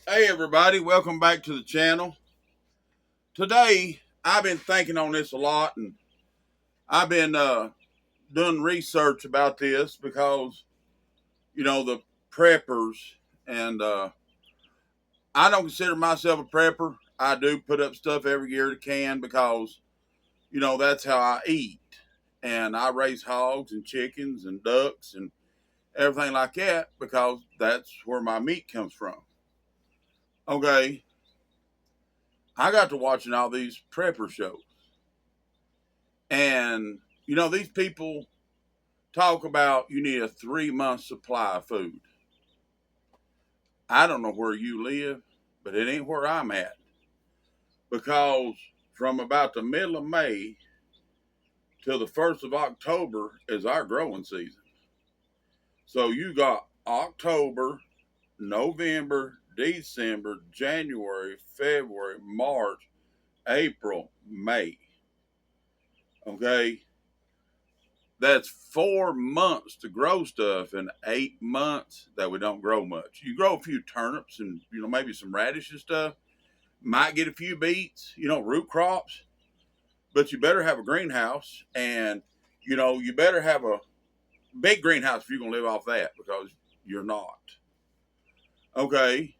Hey everybody, welcome back to the channel. Today, I've been thinking on this a lot and I've been doing research about this because, the preppers and I don't consider myself a prepper. I do put up stuff every year to can because, that's how I eat. And I raise hogs and chickens and ducks and everything like that because that's where my meat comes from. Okay, I got to watching all these prepper shows. And, these people talk about you need a 3 month supply of food. I don't know where you live, but it ain't where I'm at. Because from about the middle of May till the 1st of October is our growing season. So you got October, November, December, January, February, March, April, May. Okay, that's 4 months to grow stuff and 8 months that we don't grow much. You grow a few turnips and maybe some radish and stuff. Might get a few beets, root crops, but you better have a greenhouse and you better have a big greenhouse if you're gonna live off that because you're not. Okay.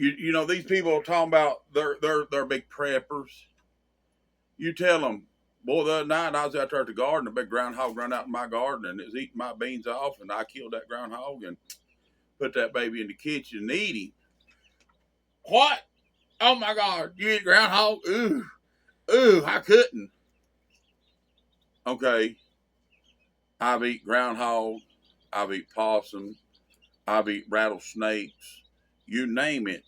These people are talking about they're big preppers. You tell them, boy, the other night I was out there at the garden, a big groundhog run out in my garden and is eating my beans off, and I killed that groundhog and put that baby in the kitchen and eat him. What? Oh my God, you eat groundhog? Ooh, ooh, I couldn't. Okay, I've eat groundhog, I've eat possum, I've eat rattlesnakes, you name it.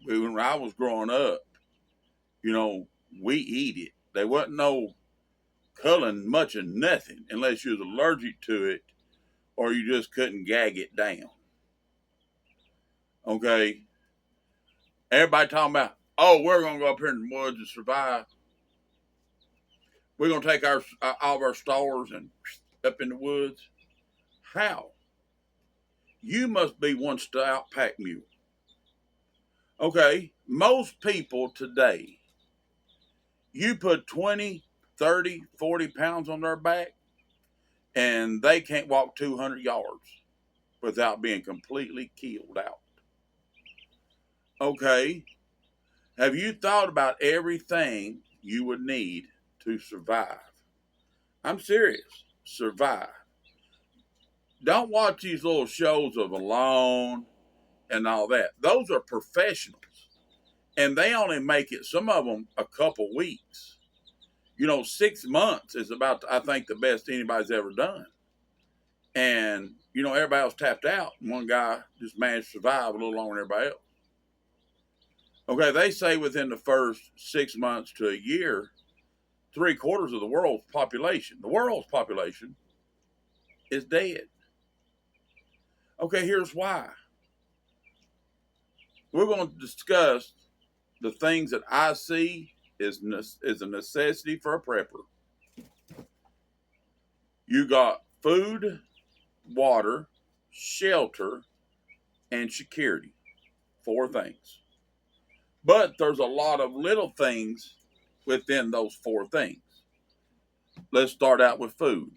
When I was growing up, you know, we eat it. There wasn't no culling much of nothing unless you was allergic to it or you just couldn't gag it down. Okay, everybody talking about, oh, we're gonna go up here in the woods and survive. We're gonna take our all of our stores and up in the woods. How? You must be one stout pack mule. Okay, most people today, you put 20, 30, 40 pounds on their back, and they can't walk 200 yards without being completely killed out. Okay, have you thought about everything you would need to survive? I'm serious. Survive. Don't watch these little shows of Alone and all that. Those are professionals. And they only make it, some of them, a couple weeks. 6 months is about, I think, the best anybody's ever done. And, everybody else tapped out. One guy just managed to survive a little longer than everybody else. Okay, they say within the first 6 months to a year, 3/4 of the world's population is dead. Okay, here's why. We're going to discuss the things that I see is a necessity for a prepper. You got food, water, shelter, and security. 4 things. But there's a lot of little things within those 4 things. Let's start out with food.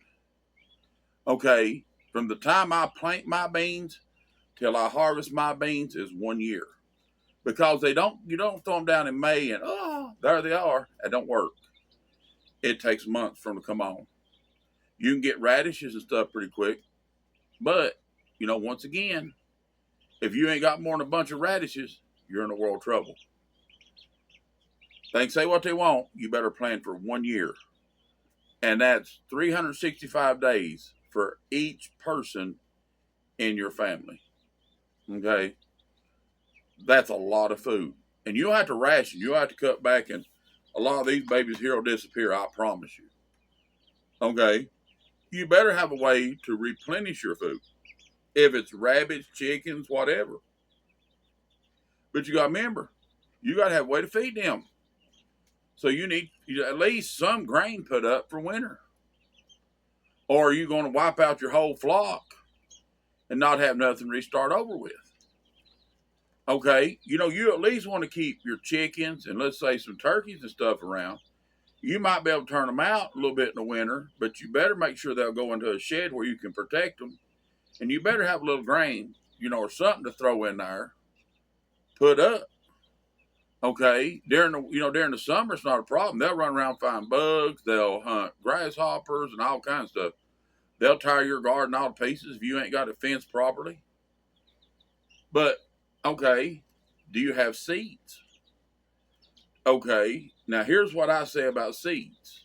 Okay, from the time I plant my beans till I harvest my beans is 1 year. Because you don't throw them down in May and there they are. That don't work. It takes months for them to come on. You can get radishes and stuff pretty quick, but once again, if you ain't got more than a bunch of radishes, you're in a world of trouble. They can say what they want. You better plan for 1 year, and that's 365 days for each person in your family. Okay, that's a lot of food, and you'll have to ration. You'll have to cut back, and a lot of these babies here will disappear. I promise you. Okay, you better have a way to replenish your food. If it's rabbits, chickens, whatever. But you got to remember, you got to have a way to feed them. So you need at least some grain put up for winter. Or are you going to wipe out your whole flock and not have nothing to restart over with? Okay, you at least want to keep your chickens and let's say some turkeys and stuff around. You might be able to turn them out a little bit in the winter, but you better make sure they'll go into a shed where you can protect them. And you better have a little grain, or something to throw in there, put up. Okay, during the summer, it's not a problem. They'll run around find bugs. They'll hunt grasshoppers and all kinds of stuff. They'll tear your garden all to pieces if you ain't got it fenced properly. But okay, do you have seeds? Okay, now here's what I say about seeds.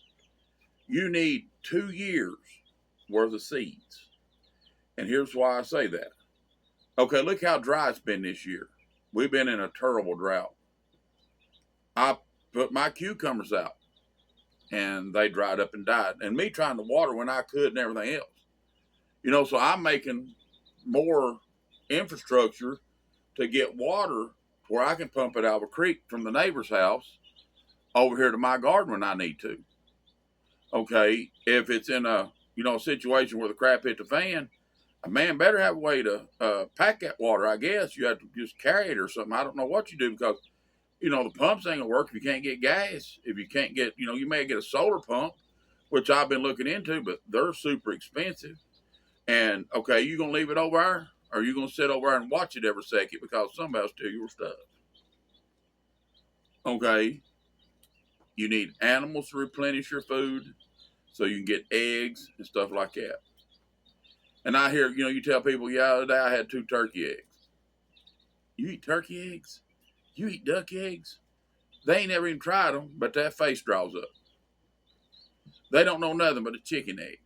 You need 2 years worth of seeds. And here's why I say that. Okay, look how dry it's been this year. We've been in a terrible drought. I put my cucumbers out and they dried up and died. And me trying to water when I could and everything else. So I'm making more infrastructure to get water where I can pump it out of a creek from the neighbor's house over here to my garden when I need to. Okay, if it's in a situation where the crap hit the fan, a man better have a way to pack that water. I guess you have to just carry it or something. I don't know what you do because the pumps ain't gonna work if you can't get gas. If you can't get, you may get a solar pump, which I've been looking into, but they're super expensive. And okay, you gonna leave it over there, or you gonna sit over there and watch it every second because somebody will steal your stuff? Okay, you need animals to replenish your food, so you can get eggs and stuff like that. And I hear, you tell people, yeah, the other day I had 2 turkey eggs. You eat turkey eggs? You eat duck eggs? They ain't never even tried them, but that face draws up. They don't know nothing but a chicken egg.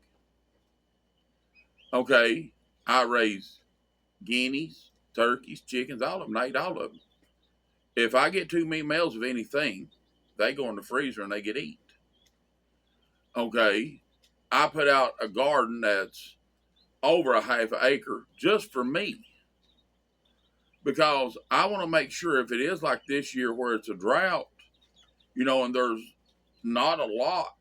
Okay, I raise guineas, turkeys, chickens, all of them. I eat all of them. If I get too many males of anything, they go in the freezer and they get eaten. Okay, I put out a garden that's over a half an acre just for me. Because I want to make sure if it is like this year where it's a drought, and there's not a lot,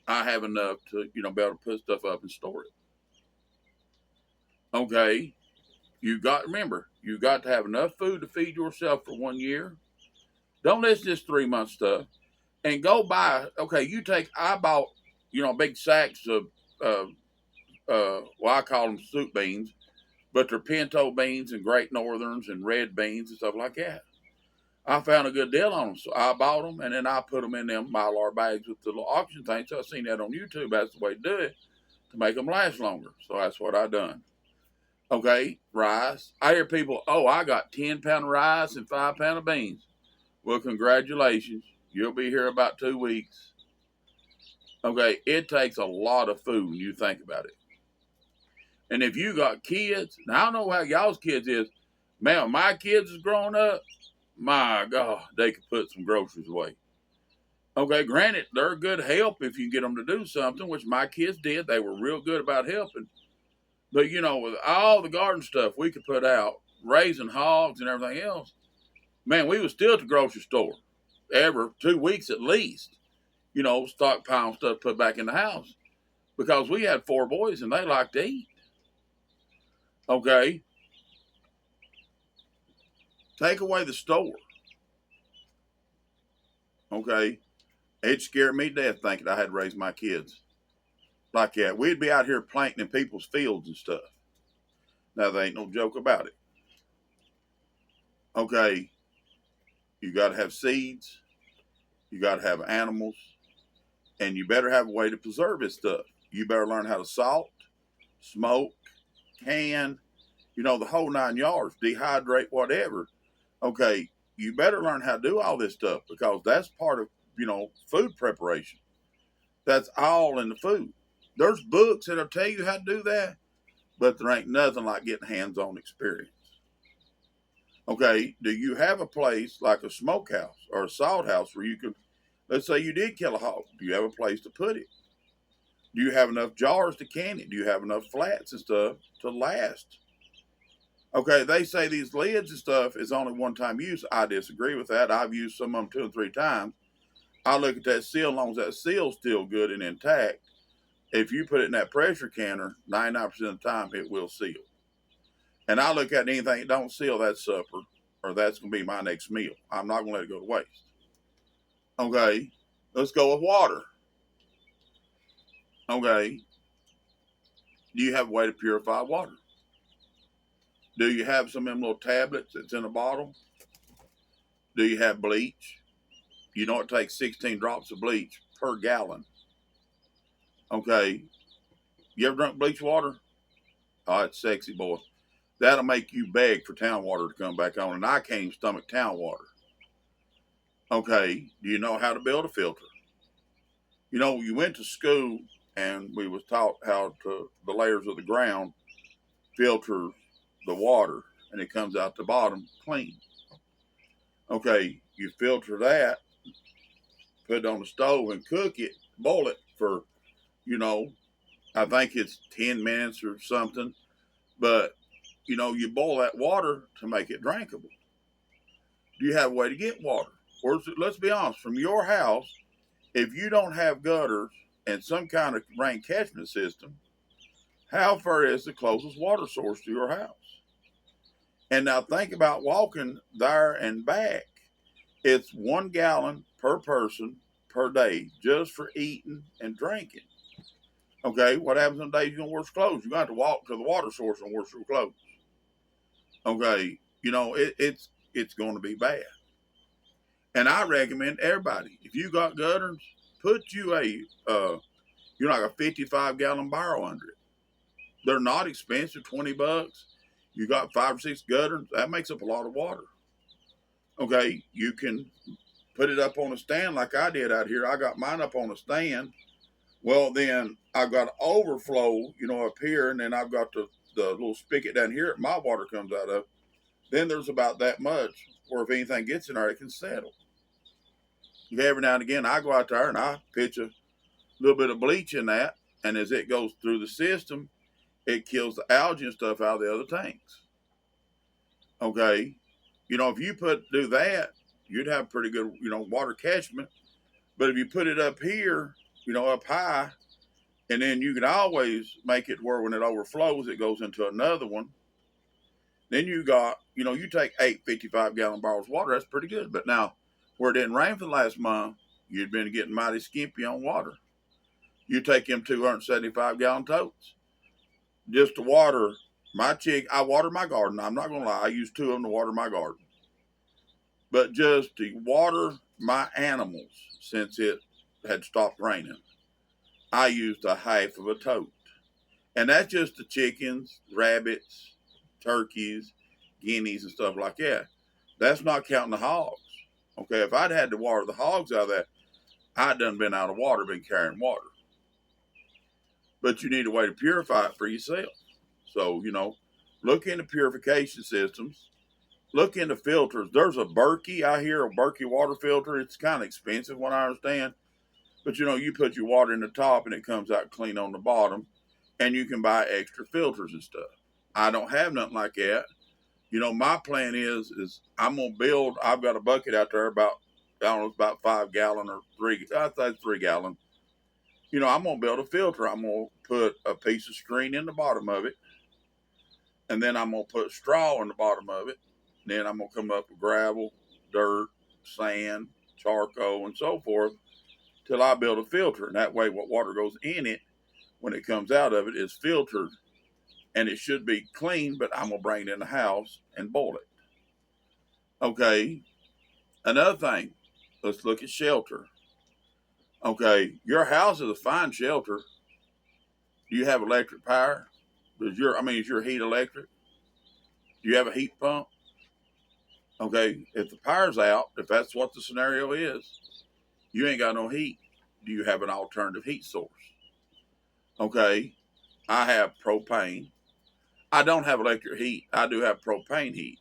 I have enough to, be able to put stuff up and store it. Okay, you got to have enough food to feed yourself for 1 year. Don't listen to this 3-month stuff and go buy. Okay, I bought, big sacks of, I call them soup beans, but they're pinto beans and Great Northerns and red beans and stuff like that. I found a good deal on them, so I bought them and then I put them in them Mylar bags with the little auction thing. So I seen that on YouTube. That's the way to do it to make them last longer. So that's what I done. Okay, rice. I hear people, I got 10-pound of rice and 5-pound of beans. Well, congratulations. You'll be here about 2 weeks. Okay, it takes a lot of food when you think about it. And if you got kids, now I don't know how y'all's kids is. Man, when my kids is growing up, my God, they could put some groceries away. Okay, granted, they're good help if you get them to do something, which my kids did. They were real good about helping. But, with all the garden stuff we could put out, raising hogs and everything else, man, we was still at the grocery store every 2 weeks at least, stockpiling stuff put back in the house. Because we had 4 boys and they liked to eat. Okay. Take away the store. Okay. It scared me to death thinking I had to raise my kids like that. We'd be out here planting in people's fields and stuff. Now, there ain't no joke about it. Okay. You got to have seeds. You got to have animals. And you better have a way to preserve this stuff. You better learn how to salt, smoke, can, the whole 9 yards, dehydrate, whatever. Okay, you better learn how to do all this stuff because that's part of, food preparation. That's all in the food. There's books that'll tell you how to do that, but there ain't nothing like getting hands-on experience. Okay, do you have a place like a smokehouse or a salt house where you could, let's say you did kill a hog, do you have a place to put it? Do you have enough jars to can it? Do you have enough flats and stuff to last? Okay, they say these lids and stuff is only one-time use. I disagree with that. I've used some of them 2 and 3 times. I look at that seal, as long as that seal's still good and intact. If you put it in that pressure canner, 99% of the time it will seal. And I look at anything that don't seal, that's supper. or that's going to be my next meal. I'm not going to let it go to waste. Okay, let's go with water. Okay, do you have a way to purify water? Do you have some of them little tablets that's in a bottle? Do you have bleach? You know it takes 16 drops of bleach per gallon. Okay, you ever drunk bleach water? Oh, it's sexy, boy. That'll make you beg for town water to come back on, and I can't even stomach town water. Okay, do you know how to build a filter? You know, you went to school and we was taught how to the layers of the ground filter the water, and it comes out the bottom clean. Okay, you filter that, put it on the stove and cook it, boil it for, you know, I think it's 10 minutes or something. But, you know, you boil that water to make it drinkable. Do you have a way to get water? Or let's be honest, from your house, if you don't have gutters and some kind of rain catchment system, how far is the closest water source to your house? And now think about walking there and back. It's 1 gallon per person per day just for eating and drinking. Okay, what happens on the day you're going to wash clothes? You're going to have to walk to the water source and wash your clothes. Okay, you know, it's going to be bad. And I recommend everybody, if you got gutters, put you like a 55-gallon barrel under it. They're not expensive, $20. You got 5 or 6 gutters, that makes up a lot of water. Okay, you can put it up on a stand like I did out here. I got mine up on a stand. Well, then I've got overflow, you know, up here, and then I've got the little spigot down here that my water comes out of. Then there's about that much where if anything gets in there, it can settle. Every now and again, I go out there and I pitch a little bit of bleach in that, and as it goes through the system, it kills the algae and stuff out of the other tanks. Okay, you know, if you do that, you'd have pretty good, you know, water catchment. But if you put it up here, you know, up high, and then you can always make it where when it overflows, it goes into another one. Then you got, you know, you take 8 55-gallon barrels of water, that's pretty good. But now, where it didn't rain for the last month, you'd been getting mighty skimpy on water. You take them 275-gallon totes just to water my chick. I water my garden. I'm not going to lie. I use 2 of them to water my garden. But just to water my animals, since it had stopped raining, I used a half of a tote. And that's just the chickens, rabbits, turkeys, guineas, and stuff like that. That's not counting the hogs. Okay, if I'd had to water the hogs out of that, I'd done been out of water, been carrying water. But you need a way to purify it for yourself. So, you know, look into purification systems. Look into filters. There's a Berkey, I hear, a Berkey water filter. It's kind of expensive, what I understand. But, you know, you put your water in the top and it comes out clean on the bottom. And you can buy extra filters and stuff. I don't have nothing like that. You know, my plan is I'm going to build, I've got a bucket out there about, I don't know, it's about 5 gallon or 3, I think 3 gallon. You know, I'm going to build a filter. I'm going to put a piece of screen in the bottom of it. And then I'm going to put straw in the bottom of it. Then I'm going to come up with gravel, dirt, sand, charcoal, and so forth till I build a filter. And that way what water goes in it, when it comes out of it, is filtered. And it should be clean, but I'm going to bring it in the house and boil it. Okay. Another thing, let's look at shelter. Okay, your house is a fine shelter. Do you have electric power? Is your heat electric? Do you have a heat pump? Okay, if the power's out, if that's what the scenario is, you ain't got no heat. Do you have an alternative heat source? Okay, I have propane. I don't have electric heat. I do have propane heat.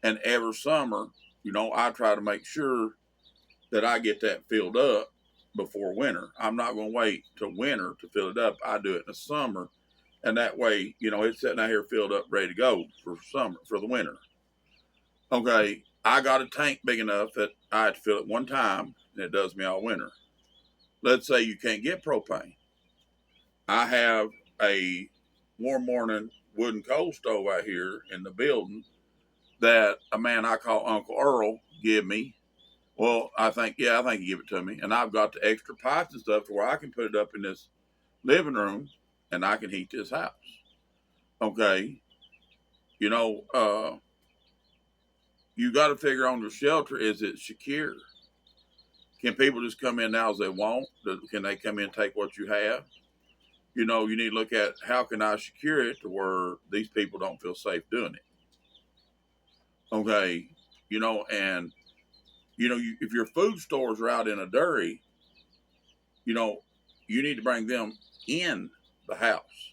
And every summer, you know, I try to make sure that I get that filled up before winter. I'm not going to wait till winter to fill it up. I do it in the summer. And that way, you know, it's sitting out here filled up, ready to go for summer, for the winter. Okay, I got a tank big enough that I had to fill it one time, and it does me all winter. Let's say you can't get propane. I have a warm morning wooden coal stove out here in the building that a man I call Uncle Earl give me. Well, I think he gave it to me, and I've got the extra pipes and stuff to where I can put it up in this living room, and I can heat this house. Okay, you know, you got to figure on your shelter, is it secure? Can people just come in now as they want? Can they come in and take what you have? You know, you need to look at how can I secure it to where these people don't feel safe doing it. Okay, you know, and you know, if your food stores are out in a dairy, you know, you need to bring them in the house.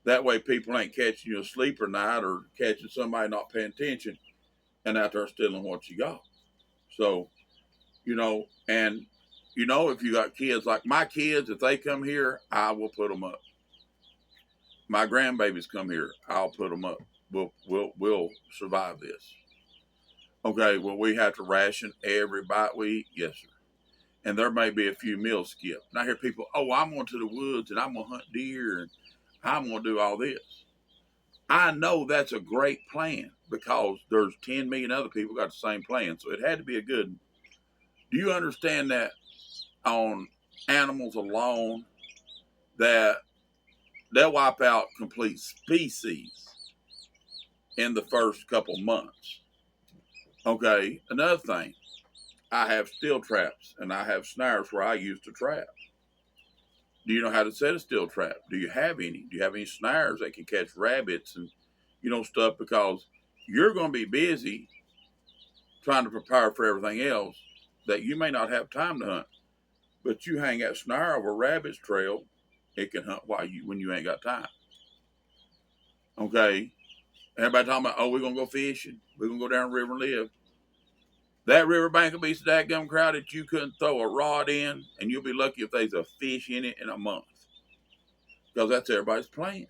That way, people ain't catching you asleep at night or catching somebody not paying attention and out there stealing what you got. So, you know, and you know, if you got kids like my kids, if they come here, I will put them up. My grandbabies come here, I'll put them up. We'll survive this. Okay, well, we have to ration every bite we eat, yes, sir. And there may be a few meals skipped. And I hear people, oh, I'm going to the woods and I'm going to hunt deer and I'm going to do all this. I know that's a great plan because there's 10 million other people got the same plan. So it had to be a good one. Do you understand that on animals alone, that they'll wipe out complete species in the first couple months? Okay, another thing, I have steel traps and I have snares where I used to trap. Do you know how to set a steel trap? Do you have any? Do you have any snares that can catch rabbits and, you know, stuff? Because you're going to be busy trying to prepare for everything else that you may not have time to hunt. But you hang that snare over a rabbit's trail, it can hunt when you ain't got time. Okay? Everybody talking about, oh, we're going to go fishing. We're going to go down the river and live. That riverbank will be so dadgum crowded you couldn't throw a rod in, and you'll be lucky if there's a fish in it in a month. Because that's everybody's plan.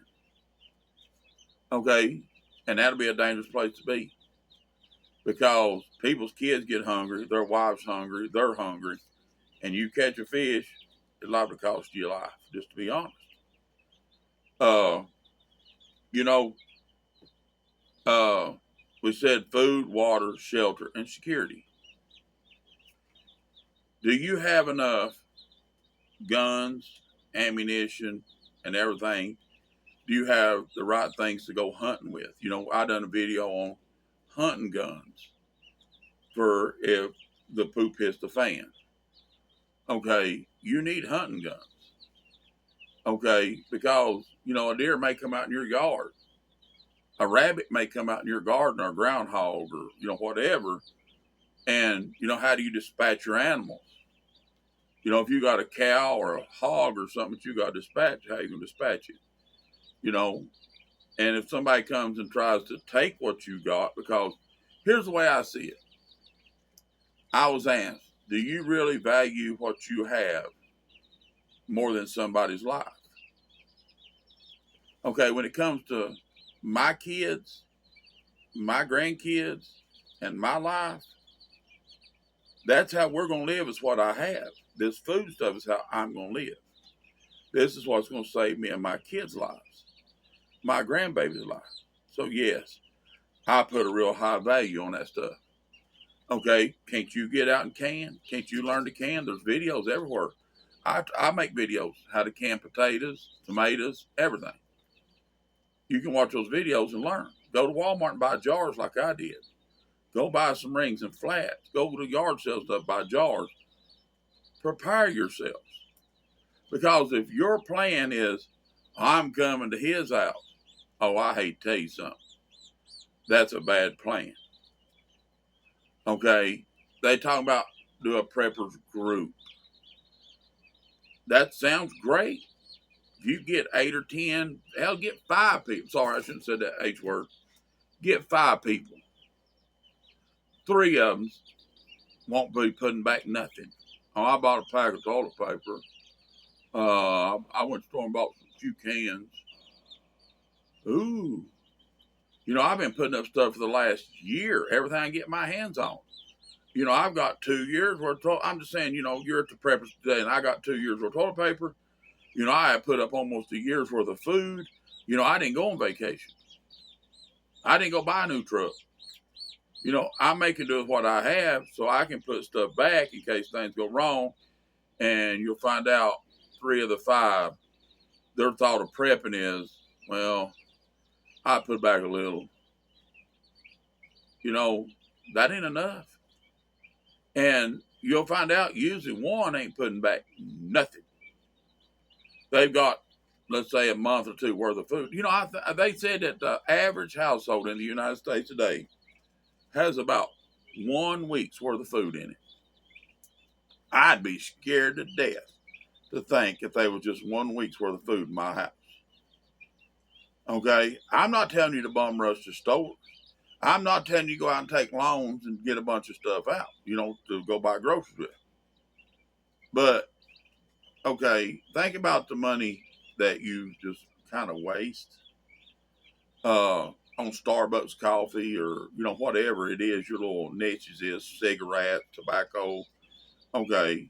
Okay? And that'll be a dangerous place to be. Because people's kids get hungry, their wives hungry, they're hungry, and you catch a fish, it's liable to cost you your life, just to be honest. You know, we said food, water, shelter, and security. Do you have enough guns, ammunition, and everything? Do you have the right things to go hunting with? You know, I done a video on hunting guns for if the poop hits the fan. Okay, you need hunting guns. Okay, because, you know, a deer may come out in your yard. A rabbit may come out in your garden, or a groundhog, or, you know, whatever. And, you know, how do you dispatch your animals? You know, if you got a cow or a hog or something that you got to dispatch, how you going to dispatch it? You know, and if somebody comes and tries to take what you got, because here's the way I see it. I was asked, do you really value what you have more than somebody's life? Okay, when it comes to my kids, my grandkids, and my life, that's how we're going to live, is what I have. This food stuff is how I'm going to live. This is what's going to save me and my kids' lives, my grandbaby's life. So yes, I put a real high value on that stuff. Okay, can't you get out and can? Can't you learn to can? There's videos everywhere. I make videos how to can potatoes, tomatoes, everything. You can watch those videos and learn. Go to Walmart and buy jars like I did. Go buy some rings and flats. Go to the yard sales stuff, buy jars. Prepare yourselves. Because if your plan is, I'm coming to his house, oh, I hate to tell you something. That's a bad plan. Okay? They talk about do a preppers group. That sounds great. If you get 8 or 10, hell, get 5 people. Sorry, I shouldn't have said that H word. Get 5 people. 3 of them won't be putting back nothing. Oh, I bought a pack of toilet paper. I went to the store and bought a few cans. Ooh. You know, I've been putting up stuff for the last year. Everything I get my hands on. You know, I've got 2 years worth of toilet. I'm just saying, you know, you're at the preppers today and I got 2 years worth of toilet paper. You know, I have put up almost a year's worth of food. You know, I didn't go on vacation. I didn't go buy a new truck. You know, I make it do with what I have so I can put stuff back in case things go wrong. And you'll find out 3 of the 5, their thought of prepping is, well, I put back a little. You know, that ain't enough. And you'll find out usually one ain't putting back nothing. They've got, let's say, a month or two worth of food. You know, they said that the average household in the United States today has about 1 week's worth of food in it. I'd be scared to death to think if there was just 1 week's worth of food in my house. Okay? I'm not telling you to bum rush the stores. I'm not telling you to go out and take loans and get a bunch of stuff out, you know, to go buy groceries with. But, okay, think about the money that you just kind of waste on Starbucks coffee or, you know, whatever it is, your little niches is, cigarette, tobacco. Okay,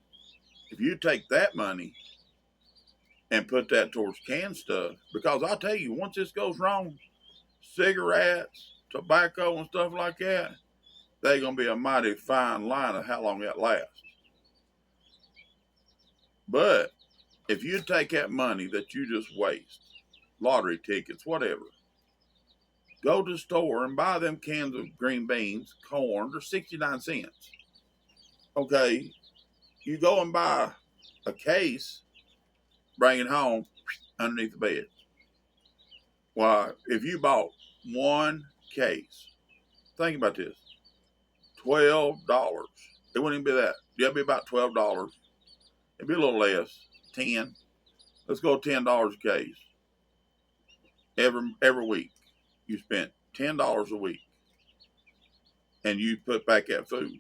if you take that money and put that towards canned stuff, because I'll tell you, once this goes wrong, cigarettes, tobacco, and stuff like that, they're going to be a mighty fine line of how long that lasts. But if you take that money that you just waste, lottery tickets, whatever, go to the store and buy them cans of green beans, corn, they're 69 cents. Okay, you go and buy a case, bring it home underneath the bed. Why, if you bought one case, think about this, $12. It wouldn't even be that. It'd be about $12. It'd be a little less, 10. Let's go $10 a case. Every week, you spent $10 a week, and you put back that food.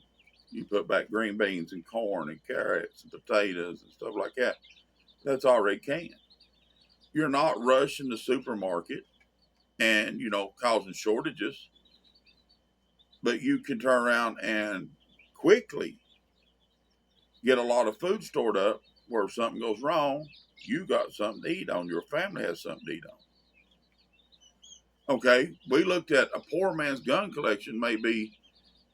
You put back green beans and corn and carrots and potatoes and stuff like that. That's already canned. You're not rushing the supermarket and, you know, causing shortages, but you can turn around and quickly get a lot of food stored up where if something goes wrong, you got something to eat on. Your family has something to eat on. Okay, we looked at a poor man's gun collection, maybe,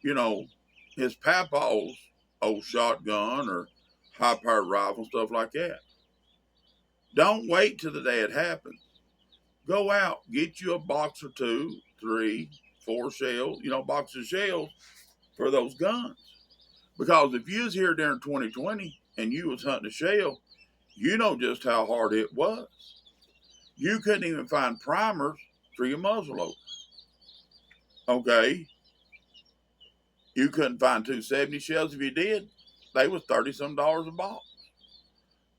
you know, his papa's old shotgun or high-powered rifle, stuff like that. Don't wait till the day it happens. Go out, get you a box or 2, 3, 4 shells, you know, boxes of shells for those guns. Because if you was here during 2020 and you was hunting a shell, you know just how hard it was. You couldn't even find primers for your muzzle loader. Okay. You couldn't find 270 shells. If you did, they was $30-some a box.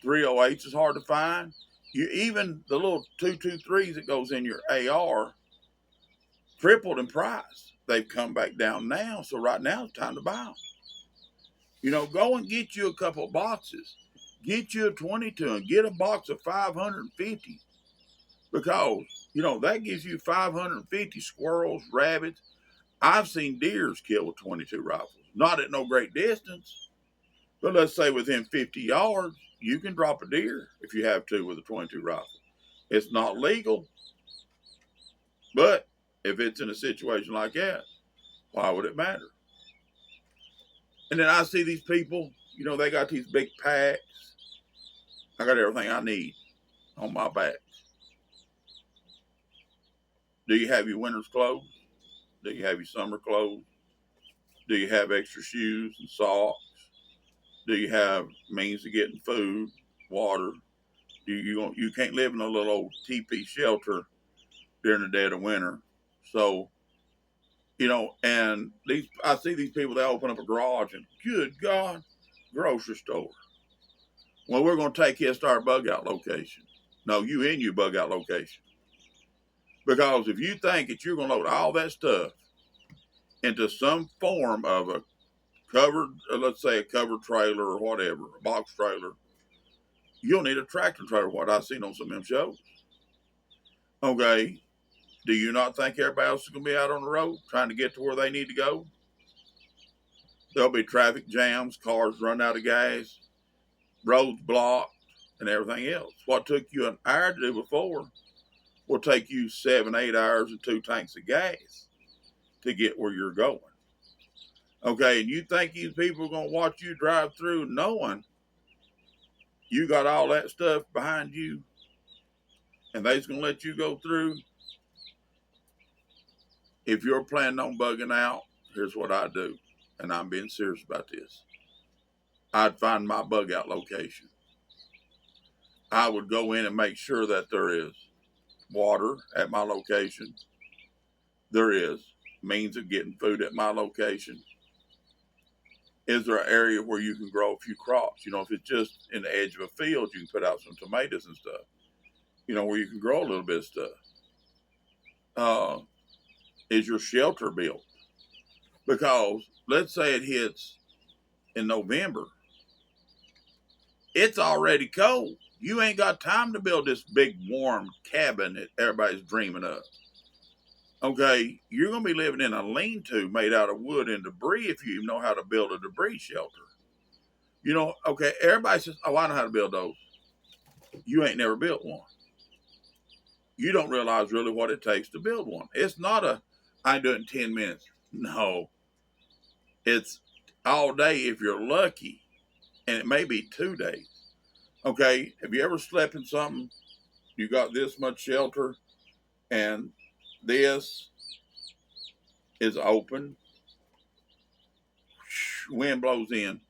308s is hard to find. You even the little 223s that goes in your AR tripled in price. They've come back down now, so right now it's time to buy them. You know, go and get you a couple of boxes. Get you a 22 and get a box of 550 because, you know, that gives you 550 squirrels, rabbits. I've seen deers killed with 22 rifles. Not at no great distance, but let's say within 50 yards, you can drop a deer if you have to with a 22 rifle. It's not legal, but if it's in a situation like that, why would it matter? And then I see these people, you know, they got these big packs. I got everything I need on my back. Do you have your winter's clothes? Do you have your summer clothes? Do you have extra shoes and socks? Do you have means of getting food, water? You can't live in a little old teepee shelter during the dead of winter. So, you know, and I see these people, they open up a garage and good God, grocery store. Well, we're going to take you to our bug out location. No, you in your bug out location. Because if you think that you're going to load all that stuff into some form of a covered, let's say a covered trailer or whatever, a box trailer, you'll need a tractor trailer, what I've seen on some of them shows. Okay, do you not think everybody else is going to be out on the road trying to get to where they need to go? There'll be traffic jams, cars run out of gas, roads blocked, and everything else. What took you an hour to do before will take you 7-8 hours and 2 tanks of gas to get where you're going. Okay, and you think these people are going to watch you drive through knowing you got all that stuff behind you and they're going to let you go through? If you're planning on bugging out, here's what I do, and I'm being serious about this. I'd find my bug out location. I would go in and make sure that there is water at my location. There is means of getting food at my location. Is there an area where you can grow a few crops? You know, if it's just in the edge of a field, you can put out some tomatoes and stuff. You know, where you can grow a little bit of stuff. Is your shelter built? Because let's say it hits in November, it's already cold. You ain't got time to build this big warm cabin that everybody's dreaming of. Okay, you're going to be living in a lean-to made out of wood and debris if you know how to build a debris shelter. You know, okay, everybody says, oh, I know how to build those. You ain't never built one. You don't realize really what it takes to build one. It's not I do it in 10 minutes. No, it's all day if you're lucky, and it may be 2 days. Okay, have you ever slept in something? You got this much shelter, and this is open. Wind blows in.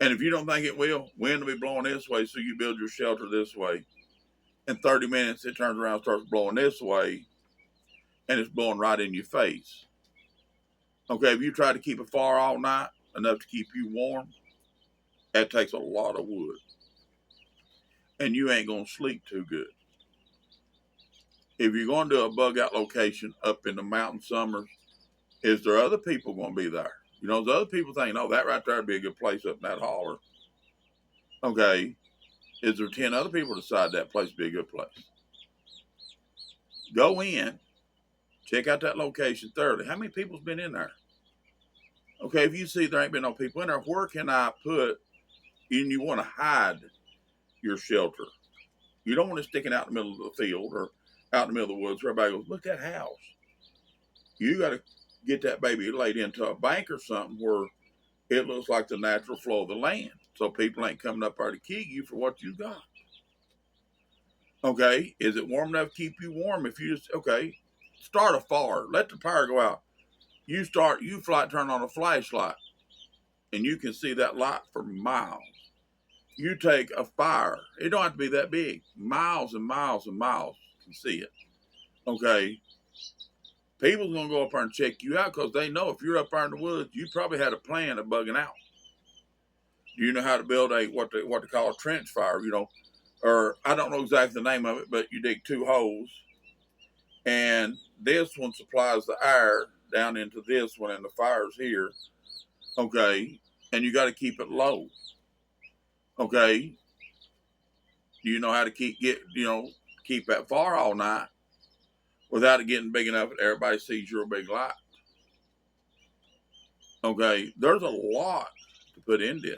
And if you don't think it will, wind will be blowing this way, so you build your shelter this way. In 30 minutes, it turns around and starts blowing this way, and it's blowing right in your face. Okay, if you try to keep a fire all night, enough to keep you warm, that takes a lot of wood. And you ain't going to sleep too good. If you're going to do a bug out location up in the mountain summers, is there other people going to be there? You know, there's other people think, oh, that right there would be a good place up in that holler. Okay, is there 10 other people decide that place would be a good place? Go in, check out that location thoroughly. How many people's been in there? Okay, if you see there ain't been no people in there, where can I put, and you want to hide your shelter. You don't want it sticking out in the middle of the field or out in the middle of the woods where everybody goes, look at that house. You got to get that baby laid into a bank or something where it looks like the natural flow of the land, so people ain't coming up there to kill you for what you got. Okay, is it warm enough to keep you warm? If you just, okay, start a fire. Let the power go out. You turn on a flashlight, and you can see that light for miles. You take a fire. It don't have to be that big. Miles and miles and miles can see it. Okay. People's going to go up there and check you out because they know if you're up there in the woods, you probably had a plan of bugging out. Do you know how to build what they call a trench fire, you know, or I don't know exactly the name of it, but you dig 2 holes and this one supplies the air down into this one and the fire's here. Okay. And you got to keep it low. Okay. Do you know how to keep that fire all night without it getting big enough that everybody sees your big light? Okay, there's a lot to put in this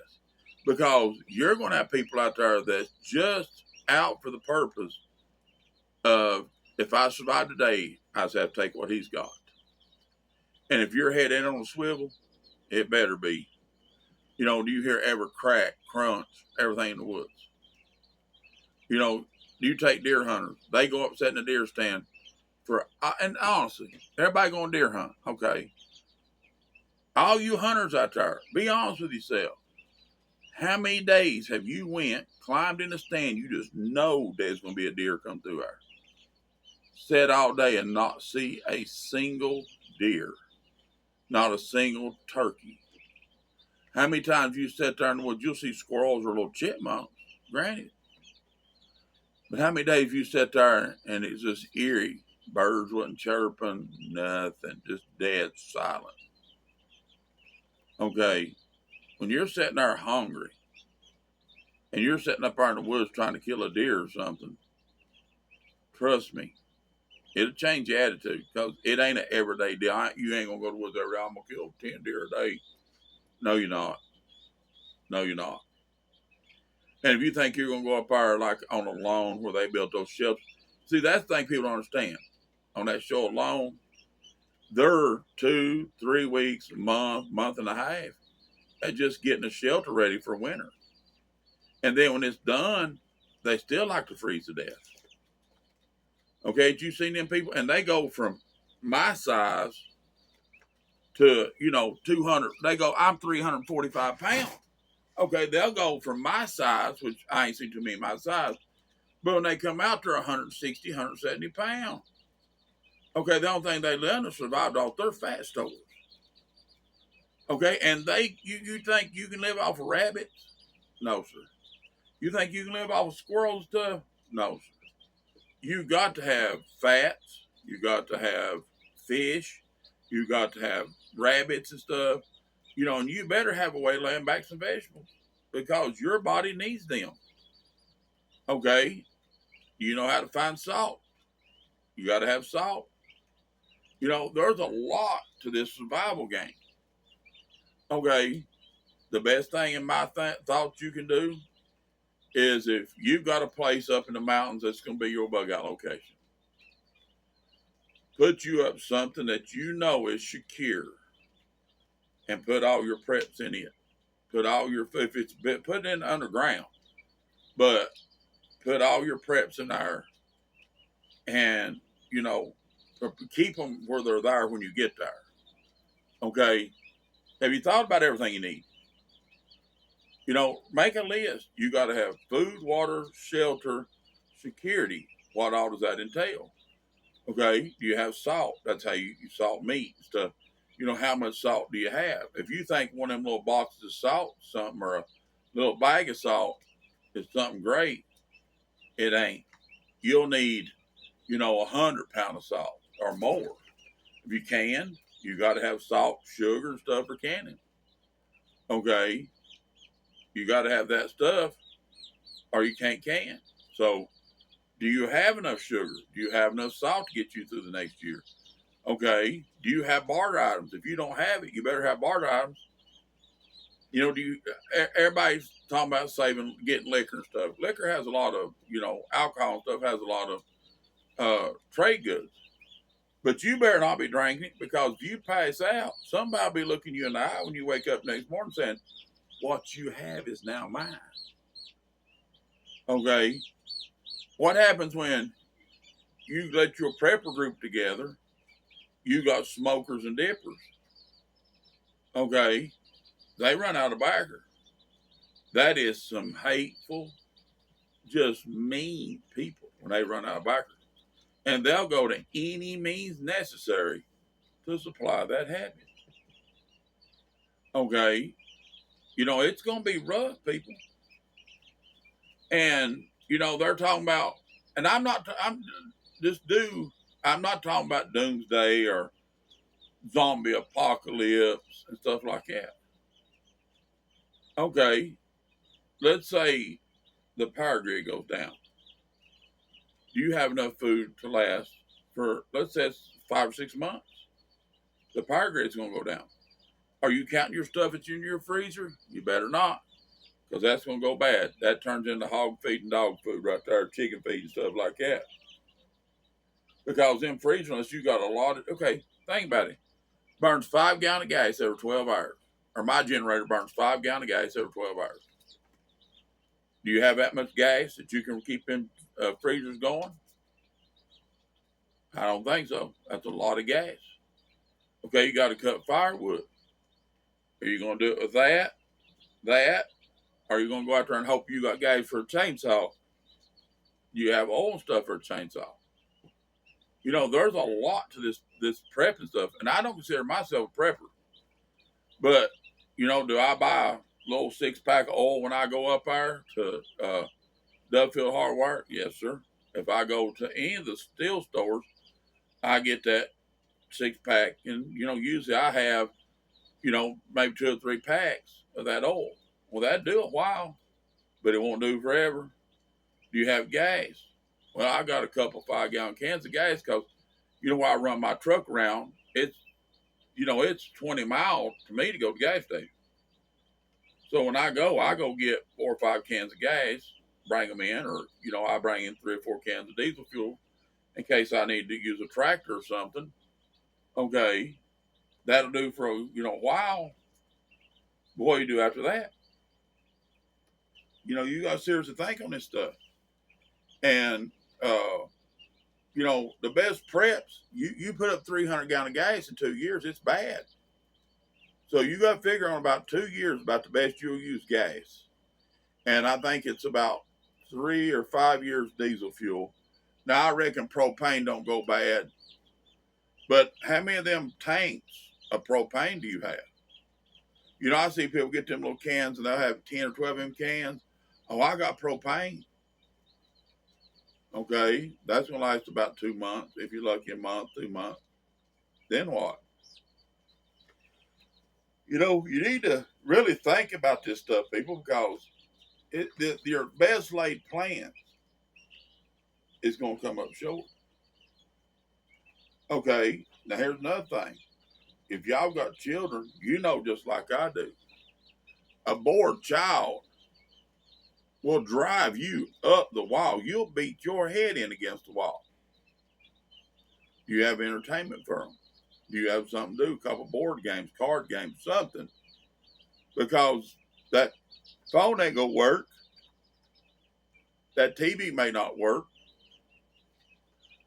because you're going to have people out there that's just out for the purpose of, if I survive today, I just have to take what he's got. And if your head ain't on a swivel, it better be. You know, do you hear ever crack, crunch, everything in the woods? You know, you take deer hunters. They go up, sit in a deer stand and honestly, everybody going deer hunt. Okay. All you hunters out there, be honest with yourself. How many days have you went, climbed in the stand, you just know there's going to be a deer come through there? Sat all day and not see a single deer, not a single turkey. How many times you sit there in the woods, you'll see squirrels or little chipmunks, granted. But how many days you sat there and it's just eerie? Birds wasn't chirping, nothing, just dead silent. Okay, when you're sitting there hungry and you're sitting up there in the woods trying to kill a deer or something, trust me, it'll change your attitude because it ain't an everyday deal. You ain't going to go to the woods every day, I'm going to kill 10 deer a day. No, you're not. No, you're not. And if you think you're going to go up there like on a lawn where they built those shelters, see, that's the thing people don't understand. On that show alone, they're 2, 3 weeks, a month and a half at just getting a shelter ready for winter. And then when it's done, they still like to freeze to death. Okay, you seen them people? And they go from my size to, 200. They go, I'm 345 pounds. Okay, they'll go from my size, which I ain't seen too many my size, but when they come out, they're 160, 170 pounds. Okay, the only thing they learned is survived off their fat stores. Okay, and you think you can live off of rabbits? No, sir. You think you can live off of squirrels and stuff? No, sir. You got to have fats. You got to have fish. You got to have rabbits and stuff. And you better have a way of laying back some vegetables because your body needs them. Okay, you know how to find salt. You got to have salt. There's a lot to this survival game. Okay, the best thing in my thoughts you can do is if you've got a place up in the mountains that's going to be your bug out location, put you up something that you know is secure and put all your preps in it. Put all your, if it's put it in underground, but put all your preps in there and, keep them where they're there when you get there. Okay. Have you thought about everything you need? Make a list. You got to have food, water, shelter, security. What all does that entail? Okay. Do you have salt? That's how you salt meat and stuff. How much salt do you have? If you think one of them little boxes of salt, something, or a little bag of salt is something great, it ain't. You'll need, 100 pounds of salt or more. If you can, you got to have salt, sugar, and stuff for canning. Okay. You got to have that stuff or you can't can. So, do you have enough sugar? Do you have enough salt to get you through the next year? Okay. Do you have barter items? If you don't have it, you better have barter items. Everybody's talking about getting liquor and stuff. Liquor has a lot of, alcohol and stuff has a lot of trade goods. But you better not be drinking it because if you pass out, somebody will be looking you in the eye when you wake up next morning saying, what you have is now mine. Okay. What happens when you let your prepper group together? You got smokers and dippers. Okay. They run out of backer. That is some hateful, just mean people when they run out of backer. And they'll go to any means necessary to supply that habit. Okay. It's going to be rough, people. And, they're talking about, and I'm not talking about doomsday or zombie apocalypse and stuff like that. Okay. Let's say the power grid goes down. Do you have enough food to last for, let's say, 5 or 6 months? The power grid's going to go down. Are you counting your stuff that's in your freezer? You better not, because that's going to go bad. That turns into hog feed and dog food right there, chicken feed and stuff like that. Because in freezer, unless you got a lot of, okay, think about it. Burns 5 gallons of gas every 12 hours. Or my generator burns 5 gallons of gas every 12 hours. Do you have that much gas that you can keep in freezers going? I don't think so. That's a lot of gas. Okay, you got to cut firewood. Are you going to do it with that? Or are you going to go out there and hope you got gas for a chainsaw? You have oil and stuff for a chainsaw. There's a lot to this prep and stuff. And I don't consider myself a prepper. But, do I buy a little 6-pack of oil when I go up there to Duffield Hardware? Yes, sir. If I go to any of the steel stores, I get that 6-pack. And, usually I have, maybe 2 or 3 packs of that oil. Well, that'd do a while, but it won't do forever. Do you have gas? Well, I got a couple 5-gallon cans of gas because, where I run my truck around, it's 20 miles to me to go to the gas station. So when I go get 4 or 5 cans of gas, bring them in, or, I bring in 3 or 4 cans of diesel fuel in case I need to use a tractor or something. Okay, that'll do for a while. But what do you do after that? You got to seriously think on this stuff. And uh, the best preps, you put up 300 gallon of gas in 2 years, it's bad. So you got to figure on about 2 years about the best you'll use gas. And I think it's about 3 or 5 years diesel fuel. Now I reckon propane don't go bad, but how many of them tanks of propane do you have? I see people get them little cans and they'll have 10 or 12 of them cans. Oh, I got propane. Okay, that's gonna last about 2 months. If you're lucky, a month, 2 months. Then what? You need to really think about this stuff, people, because your best laid plan is going to come up short. Okay, now here's another thing. If y'all got children, just like I do, a bored child will drive you up the wall. You'll beat your head in against the wall. You have entertainment for them. You have something to do, a couple board games, card games, something. Because that phone ain't going to work. That TV may not work.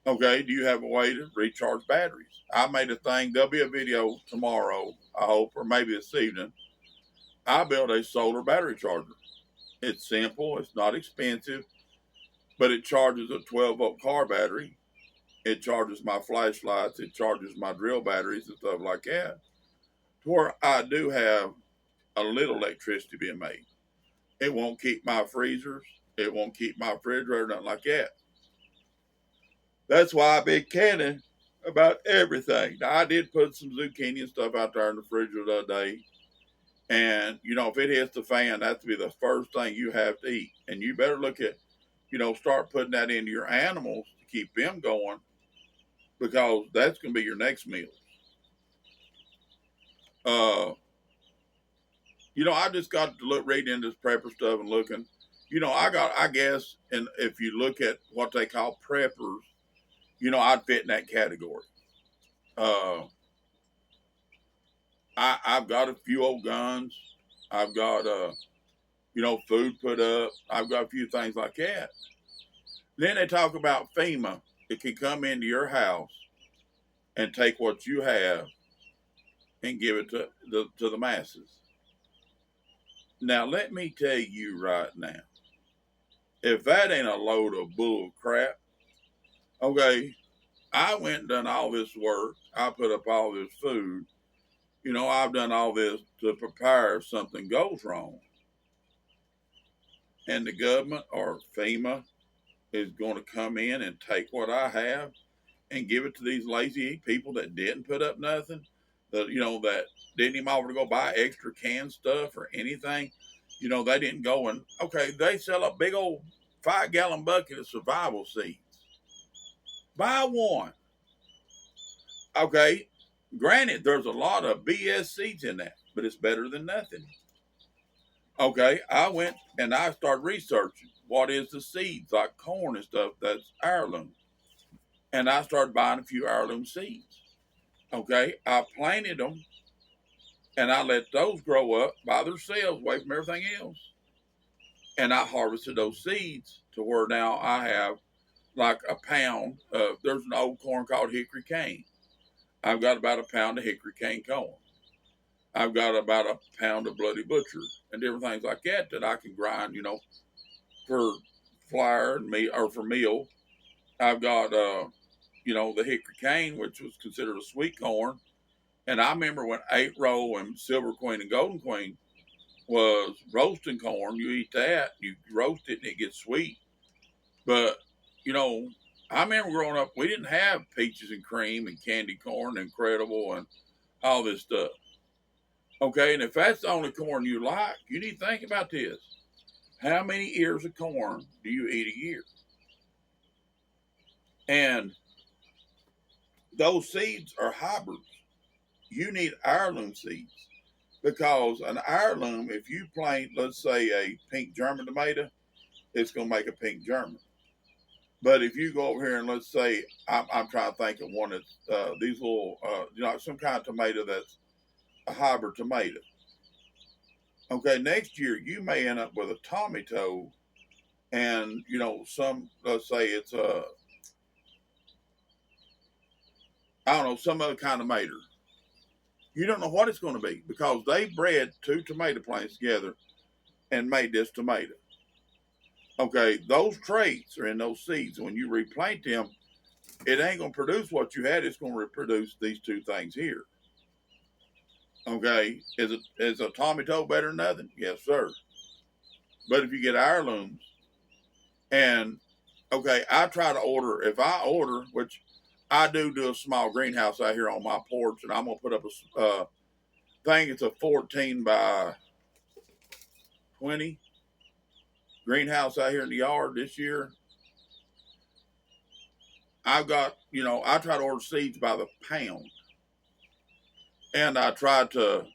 Okay, do you have a way to recharge batteries? I made a thing. There'll be a video tomorrow, I hope, or maybe this evening. I built a solar battery charger. It's simple. It's not expensive, but it charges a 12-volt car battery. It charges my flashlights. It charges my drill batteries and stuff like that. To where I do have a little electricity being made. It won't keep my freezers. It won't keep my refrigerator, nothing like that. That's why I've been canning about everything. Now, I did put some zucchini and stuff out there in the refrigerator the other day. And, if it hits the fan, that's to be the first thing you have to eat. And you better look at, start putting that into your animals to keep them going, because that's going to be your next meal. I just got to reading into this prepper stuff and looking. I guess, and if you look at what they call preppers, I'd fit in that category. I've got a few old guns. I've got, food put up. I've got a few things like that. Then they talk about FEMA. It can come into your house and take what you have and give it to the masses. Now, let me tell you right now, if that ain't a load of bull crap, okay, I went and done all this work. I put up all this food. I've done all this to prepare if something goes wrong. And the government or FEMA is going to come in and take what I have and give it to these lazy people that didn't put up nothing, that didn't even offer to go buy extra canned stuff or anything. They didn't go and, okay, they sell a big old 5-gallon bucket of survival seeds. Buy one. Okay, granted, there's a lot of BS seeds in that, but it's better than nothing. Okay, I went and I started researching what is the seeds, like corn and stuff, that's heirloom. And I started buying a few heirloom seeds. Okay, I planted them and I let those grow up by themselves away from everything else. And I harvested those seeds to where now I have like a pound of, there's an old corn called hickory cane. I've got about a pound of hickory cane corn. I've got about a pound of bloody butcher and different things like that I can grind, for flour and meal or for meal. I've got, the hickory cane, which was considered a sweet corn. And I remember when 8-row and Silver Queen and Golden Queen was roasting corn. You eat that, you roast it, and it gets sweet. But, I remember growing up, we didn't have peaches and cream and candy corn, Incredible, and all this stuff. Okay, and if that's the only corn you like, you need to think about this. How many ears of corn do you eat a year? And those seeds are hybrids. You need heirloom seeds, because an heirloom, if you plant, let's say, a pink German tomato, it's going to make a pink German. But if you go over here and let's say I'm trying to think of one that's these little some kind of tomato that's a hybrid tomato. Okay, next year you may end up with a tomato, and some let's say it's a I don't know some other kind of tomato. You don't know what it's going to be because they bred two tomato plants together and made this tomato. Okay, those traits are in those seeds. When you replant them, it ain't going to produce what you had. It's going to reproduce these two things here. Okay, is a tomato better than nothing? Yes, sir. But if you get heirlooms, and okay, I try to order. If I order, which I do a small greenhouse out here on my porch, and I'm gonna put up a thing. It's a 14 by 20 greenhouse out here in the yard this year. I've got, I try to order seeds by the pound, and I try to,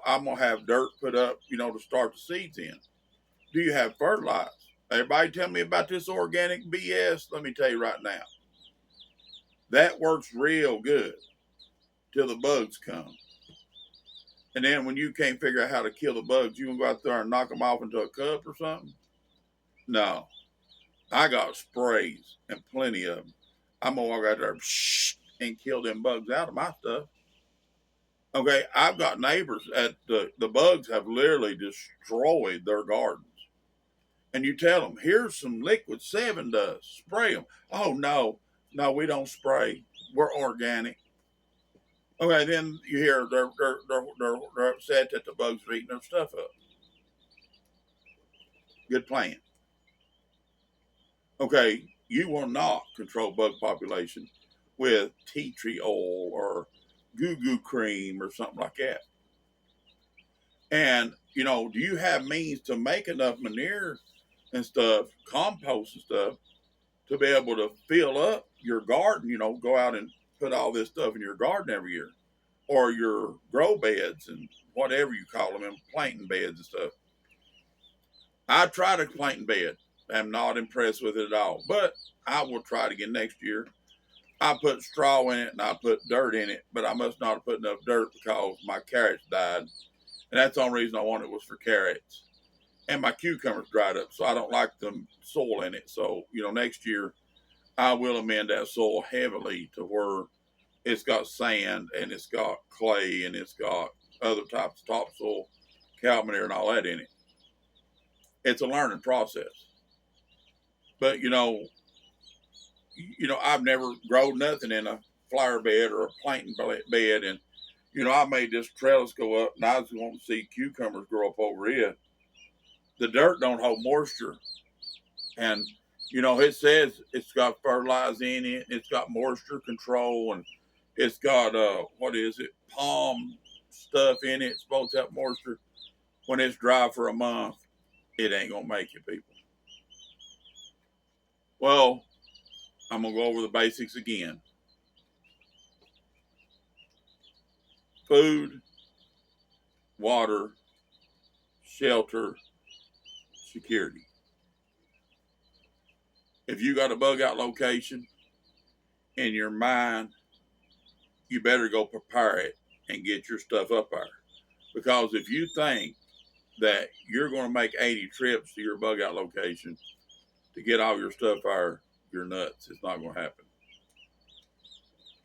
I'm gonna have dirt put up, to start the seeds in. Do you have fertilizer? Everybody tell me about this organic BS. Let me tell you right now, that works real good till the bugs come. And then when you can't figure out how to kill the bugs, you can go out there and knock them off into a cup or something? No. I got sprays and plenty of them. I'm going to walk out there and kill them bugs out of my stuff. Okay, I've got neighbors at the bugs have literally destroyed their gardens. And you tell them, here's some liquid 7 dust, spray them. Oh, no, we don't spray. We're organic. Okay, then you hear they're upset that the bugs are eating their stuff up. Good plan. Okay, you will not control bug population with tea tree oil or goo cream or something like that. And, do you have means to make enough manure and stuff, compost and stuff, to be able to fill up your garden, go out and put all this stuff in your garden every year, or your grow beds and whatever you call them, and planting beds and stuff. I tried a planting bed. I'm not impressed with it at all, but I will try it again next year. I put straw in it and I put dirt in it, but I must not have put enough dirt because my carrots died. And that's the only reason I wanted it was for carrots. And my cucumbers dried up, so I don't like the soil in it. So, next year I will amend that soil heavily to where it's got sand and it's got clay and it's got other types of topsoil, cow manure, and all that in it. It's a learning process. But I've never grown nothing in a flower bed or a planting bed, and I made this trellis go up, and I was wanting to see cucumbers grow up over it. The dirt don't hold moisture, and it says it's got fertilizer in it, it's got moisture control, and it's got palm stuff in it. It's supposed to have moisture. When it's dry for a month, it ain't gonna make it, people. Well, I'm gonna go over the basics again. Food, water, shelter, security. If you got a bug out location in your mind, you better go prepare it and get your stuff up there. Because if you think that you're going to make 80 trips to your bug out location to get all your stuff there, you're nuts. It's not going to happen.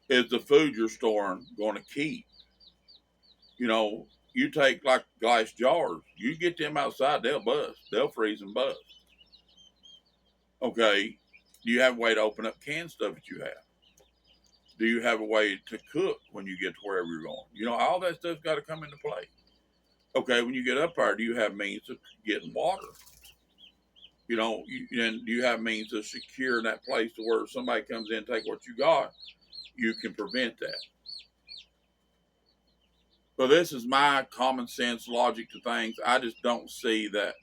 Is the food you're storing going to keep? You take like glass jars, you get them outside, they'll bust. They'll freeze and bust. Okay, do you have a way to open up canned stuff that you have? Do you have a way to cook when you get to wherever you're going? All that stuff's got to come into play. Okay, when you get up there, do you have means of getting water? And do you have means of securing that place to where if somebody comes in and take what you got, you can prevent that? So this is my common sense logic to things. I just don't see that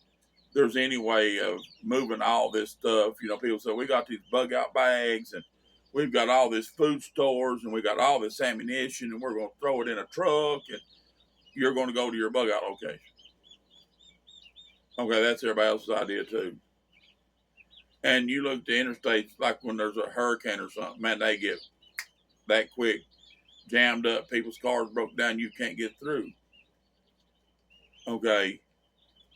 there's any way of moving all this stuff. People say we got these bug out bags and we've got all these food stores and we got all this ammunition and we're going to throw it in a truck and you're going to go to your bug out location. Okay, that's everybody else's idea too. And you look at the interstates, like when there's a hurricane or something, man, they get that quick jammed up. People's cars broke down. You can't get through. Okay,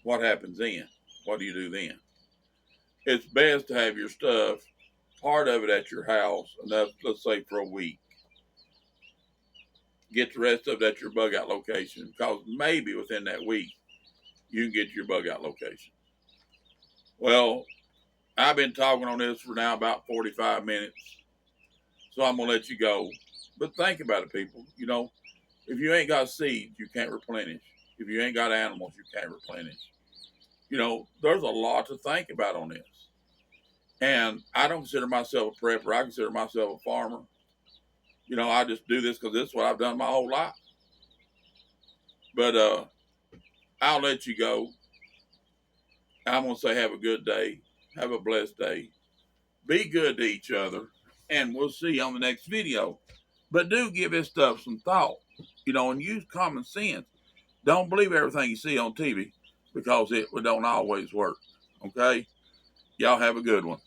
what happens then? What do you do then? It's best to have your stuff, part of it at your house, enough, let's say for a week. Get the rest of it at your bug out location, because maybe within that week you can get to your bug out location. Well, I've been talking on this for now about 45 minutes, so I'm going to let you go. But think about it, people. You know, if you ain't got seeds, you can't replenish. If you ain't got animals, you can't replenish. You know, there's a lot to think about on this. And I don't consider myself a prepper. I consider myself a farmer. You know, I just do this because this is what I've done my whole life. But I'll let you go. I'm going to say have a good day. Have a blessed day. Be good to each other. And we'll see you on the next video. But do give this stuff some thought, you know, and use common sense. Don't believe everything you see on TV, because it don't always work. Okay? Y'all have a good one.